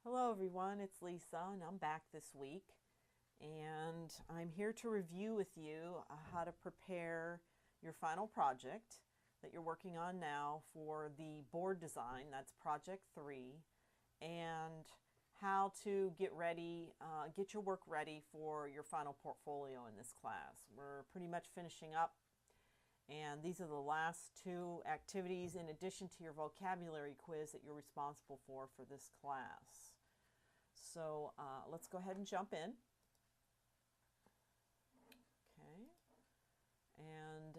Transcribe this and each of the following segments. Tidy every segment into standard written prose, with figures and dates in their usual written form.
Hello everyone, it's Lisa and I'm back this week and I'm here to review with you how to prepare your final project that you're working on now for the board design, that's project 3, and how to get ready, get your work ready for your final portfolio in this class. We're pretty much finishing up and these are the last two activities in addition to your vocabulary quiz that you're responsible for this class. So let's go ahead and jump in. Okay. And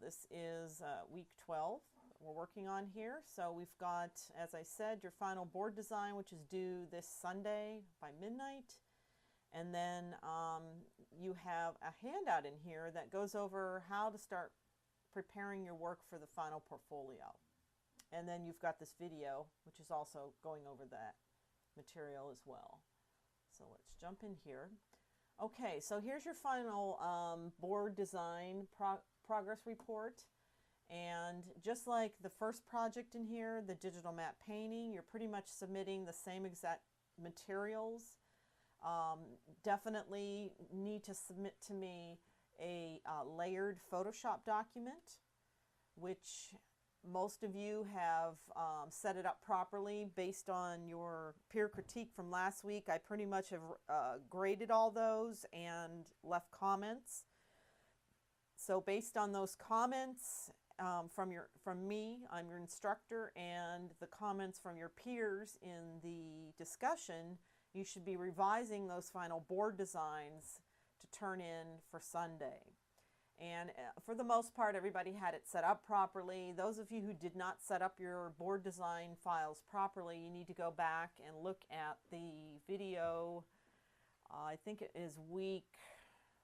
this is week 12 we're working on here. So we've got, as I said, your final board design, which is due this Sunday by midnight. And then you have a handout in here that goes over how to start preparing your work for the final portfolio. And then you've got this video, which is also going over that material as well. So let's jump in here. Okay, so here's your final board design progress report. And just like the first project in here, the digital map painting, you're pretty much submitting the same exact materials. Definitely need to submit to me a layered Photoshop document, which most of you have set it up properly based on your peer critique from last week. I pretty much have graded all those and left comments. So based on those comments from me, I'm your instructor, and the comments from your peers in the discussion, you should be revising those final board designs to turn in for Sunday. And for the most part, everybody had it set up properly. Those of you who did not set up your board design files properly, you need to go back and look at the video. I think it is week,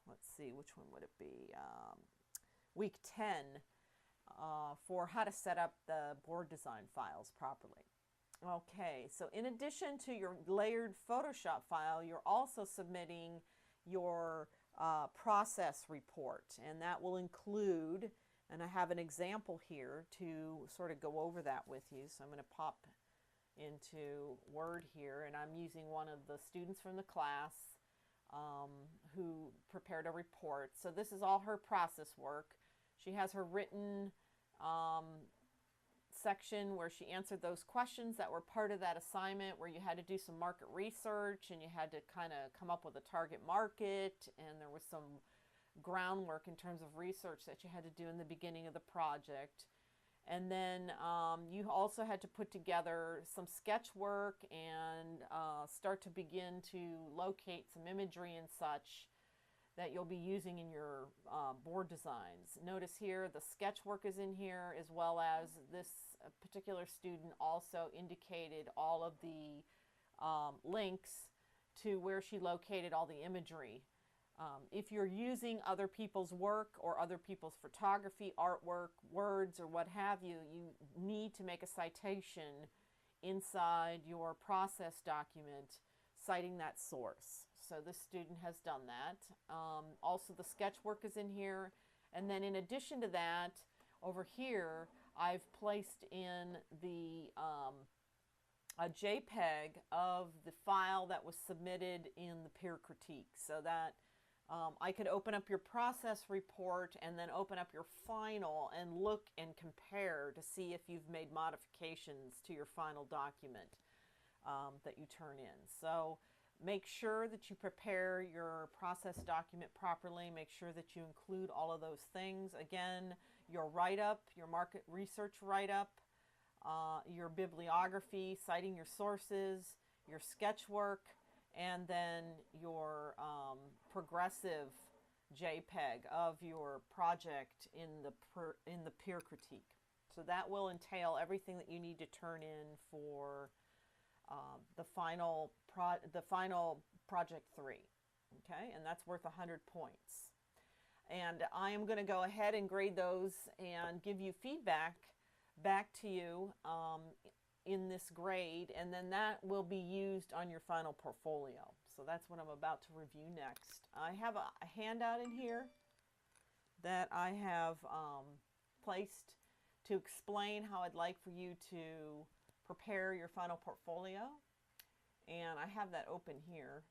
let's see, which one would it be? Week 10 for how to set up the board design files properly. Okay, so in addition to your layered Photoshop file, you're also submitting your process report, and that will include, and I have an example here to sort of go over that with you. So I'm going to pop into Word here, and I'm using one of the students from the class who prepared a report. So this is all her process work. She has her written section where she answered those questions that were part of that assignment, where you had to do some market research and you had to kind of come up with a target market, and there was some groundwork in terms of research that you had to do in the beginning of the project. And then you also had to put together some sketch work and start to begin to locate some imagery and such that you'll be using in your board designs. Notice here the sketch work is in here, as well as this particular student also indicated all of the links to where she located all the imagery. If you're using other people's work or other people's photography, artwork, words, or what have you, you need to make a citation inside your process document citing that source. So this student has done that. Also the sketch work is in here. And then in addition to that, over here, I've placed in the a JPEG of the file that was submitted in the peer critique, so that I could open up your process report and then open up your final and look and compare to see if you've made modifications to your final document that you turn in. So make sure that you prepare your process document properly. Make sure that you include all of those things. Again, your write-up, your market research write-up, your bibliography, citing your sources, your sketch work, and then your progressive JPEG of your project in the peer critique. So that will entail everything that you need to turn in for the final project 3. Okay, and that's worth 100 points. And I am going to go ahead and grade those and give you feedback back to you in this grade, and then that will be used on your final portfolio. So that's what I'm about to review next. I have a handout in here that I have placed to explain how I'd like for you to prepare your final portfolio. And I have that open here.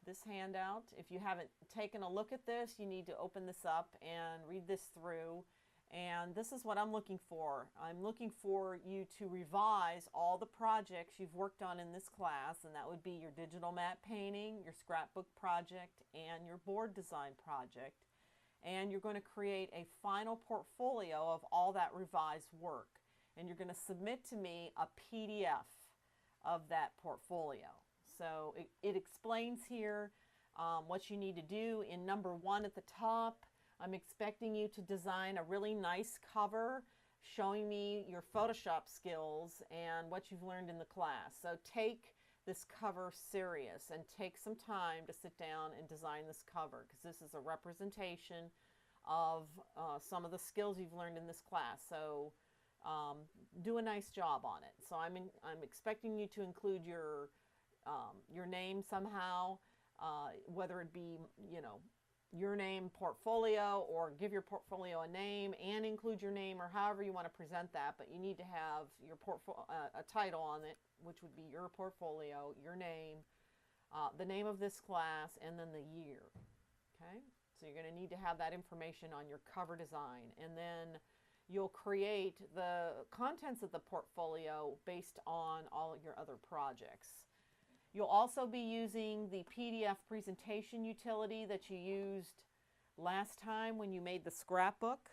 This handout, if you haven't taken a look at this, you need to open this up and read this through. And this is what I'm looking for. I'm looking for you to revise all the projects you've worked on in this class, and that would be your digital map painting, your scrapbook project, and your board design project. And you're going to create a final portfolio of all that revised work. And you're going to submit to me a PDF of that portfolio. So it explains here what you need to do. In number 1 at the top, I'm expecting you to design a really nice cover showing me your Photoshop skills and what you've learned in the class. So take this cover serious and take some time to sit down and design this cover, because this is a representation of some of the skills you've learned in this class. So do a nice job on it. So I'm expecting you to include your name somehow, whether it be, your name, portfolio, or give your portfolio a name and include your name, or however you want to present that. But you need to have your a title on it, which would be your portfolio, your name, the name of this class, and then the year. Okay, so you're going to need to have that information on your cover design, and then you'll create the contents of the portfolio based on all your other projects. You'll also be using the PDF presentation utility that you used last time when you made the scrapbook.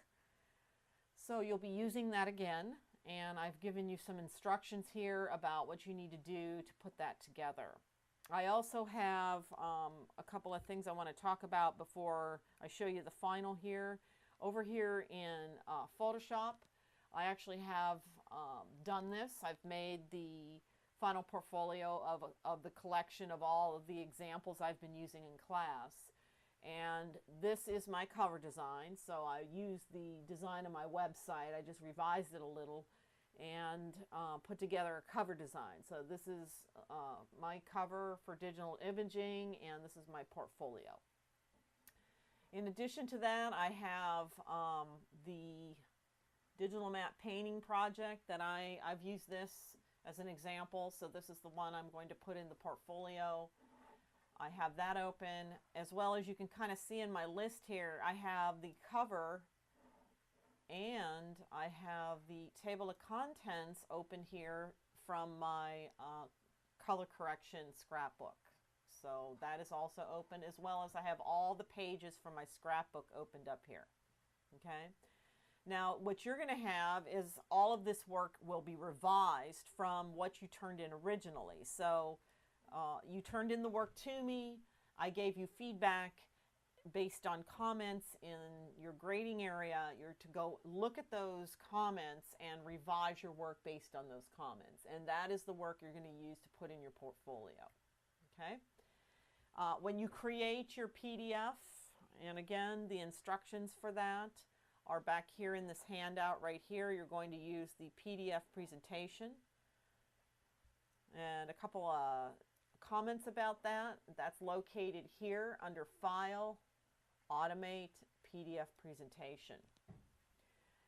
So you'll be using that again, and I've given you some instructions here about what you need to do to put that together. I also have a couple of things I want to talk about before I show you the final here. Over here in Photoshop, I actually have done this. I've made the final portfolio of the collection of all of the examples I've been using in class. And this is my cover design. So I used the design of my website. I just revised it a little and put together a cover design. So this is my cover for digital imaging, and this is my portfolio. In addition to that, I have the digital map painting project that I've used this as an example. So this is the one I'm going to put in the portfolio. I have that open, as well as you can kind of see in my list here, I have the cover and I have the table of contents open here from my color correction scrapbook. So that is also open, as well as I have all the pages from my scrapbook opened up here. Okay. Now, what you're going to have is all of this work will be revised from what you turned in originally. So you turned in the work to me. I gave you feedback based on comments in your grading area. You're to go look at those comments and revise your work based on those comments. And that is the work you're going to use to put in your portfolio. Okay? When you create your PDF, and again, the instructions for that are back here in this handout right here. You're going to use the PDF presentation. And a couple of comments about that. That's located here under File, Automate, PDF Presentation.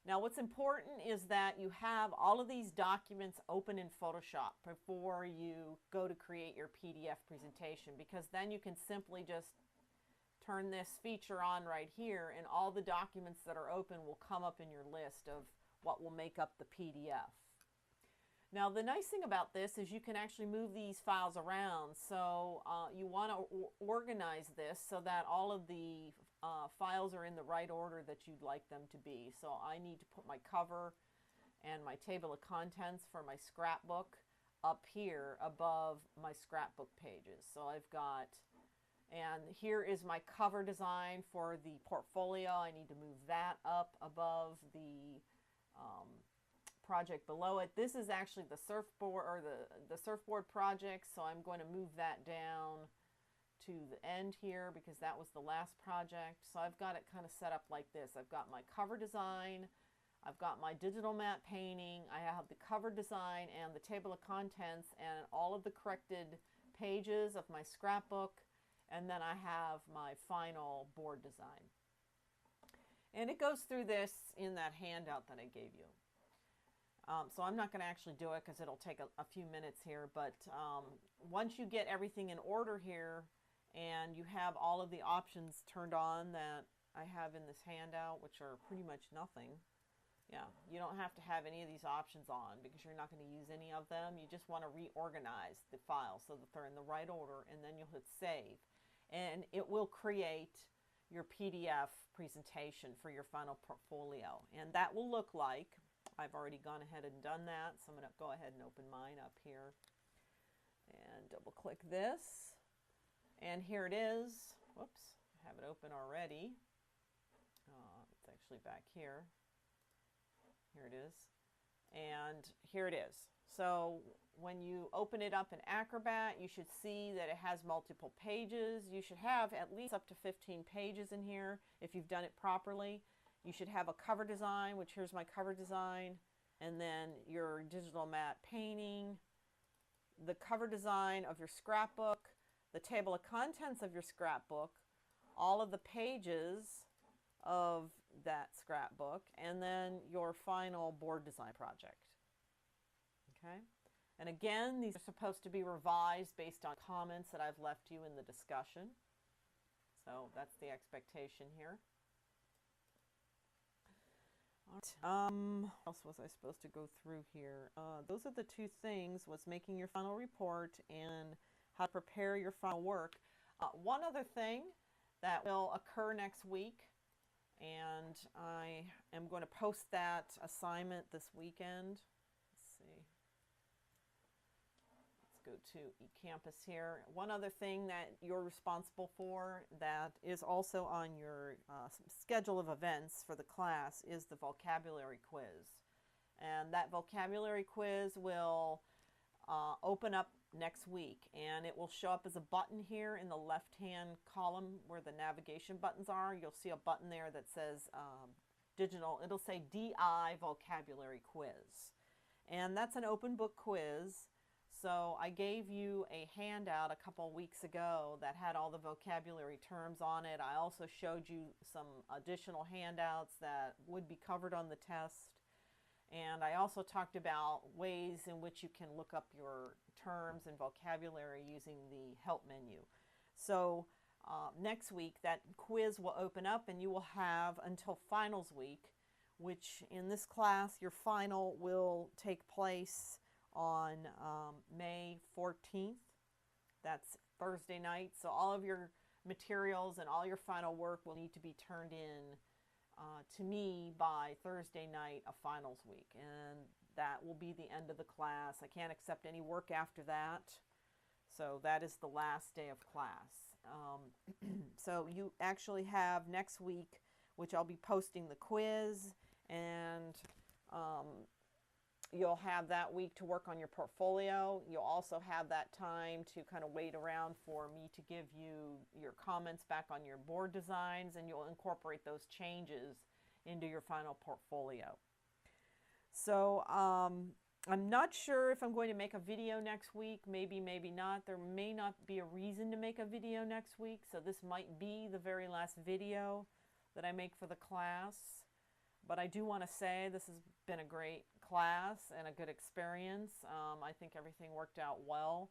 Now what's important is that you have all of these documents open in Photoshop before you go to create your PDF presentation, because then you can simply just turn this feature on right here and all the documents that are open will come up in your list of what will make up the PDF. Now the nice thing about this is you can actually move these files around. So you want to organize this so that all of the files are in the right order that you'd like them to be. So I need to put my cover and my table of contents for my scrapbook up here above my scrapbook pages. So I've got, and here is my cover design for the portfolio. I need to move that up above the project below it. This is actually the surfboard, or the surfboard project, so I'm going to move that down to the end here because that was the last project. So I've got it kind of set up like this. I've got my cover design, I've got my digital map painting, I have the cover design and the table of contents and all of the corrected pages of my scrapbook, and then I have my final board design. And it goes through this in that handout that I gave you. So I'm not going to actually do it because it'll take a few minutes here. But once you get everything in order here and you have all of the options turned on that I have in this handout, which are pretty much nothing. Yeah, you don't have to have any of these options on because you're not going to use any of them. You just want to reorganize the files so that they're in the right order, and then you'll hit save. And it will create your PDF presentation for your final portfolio. And that will look like, I've already gone ahead and done that, so I'm going to go ahead and open mine up here and double click this. And here it is. Whoops, I have it open already. It's actually back here. Here it is. And here it is. So when you open it up in Acrobat, you should see that it has multiple pages. You should have at least up to 15 pages in here if you've done it properly. You should have a cover design, which here's my cover design, and then your digital matte painting, the cover design of your scrapbook, the table of contents of your scrapbook, all of the pages of that scrapbook, and then your final board design project. Okay, and again, these are supposed to be revised based on comments that I've left you in the discussion. So that's the expectation here. What else was I supposed to go through here? Those are the two things, was making your final report and how to prepare your final work. One other thing that will occur next week, and I am going to post that assignment this weekend. Let's see. Let's go to eCampus here. One other thing that you're responsible for that is also on your schedule of events for the class is the vocabulary quiz. And that vocabulary quiz will open up next week, and it will show up as a button here in the left hand column where the navigation buttons are. You'll see a button there that says digital, it'll say DI vocabulary quiz, and that's an open book quiz. So I gave you a handout a couple weeks ago that had all the vocabulary terms on it. I also showed you some additional handouts that would be covered on the test. And I also talked about ways in which you can look up your terms and vocabulary using the help menu. So next week that quiz will open up, and you will have until finals week, which in this class your final will take place on May 14th. That's Thursday night. So all of your materials and all your final work will need to be turned in to me by Thursday night of finals week, and that will be the end of the class. I can't accept any work after that, so that is the last day of class. So you actually have next week, which I'll be posting the quiz, and you'll have that week to work on your portfolio. You'll also have that time to kind of wait around for me to give you your comments back on your board designs, and you'll incorporate those changes into your final portfolio. So I'm not sure if I'm going to make a video next week. Maybe, maybe not. There may not be a reason to make a video next week, so this might be the very last video that I make for the class. But I do want to say this has been a great class and a good experience. I think everything worked out well.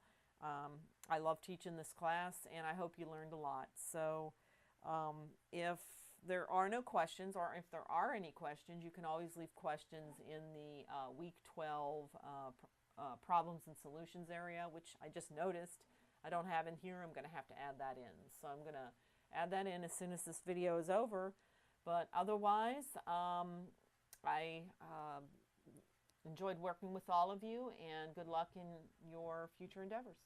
I love teaching this class, and I hope you learned a lot. So if there are no questions, or if there are any questions, you can always leave questions in the week 12 problems and solutions area, which I just noticed I don't have in here. I'm going to have to add that in. So I'm going to add that in as soon as this video is over. But otherwise, I enjoyed working with all of you, and good luck in your future endeavors.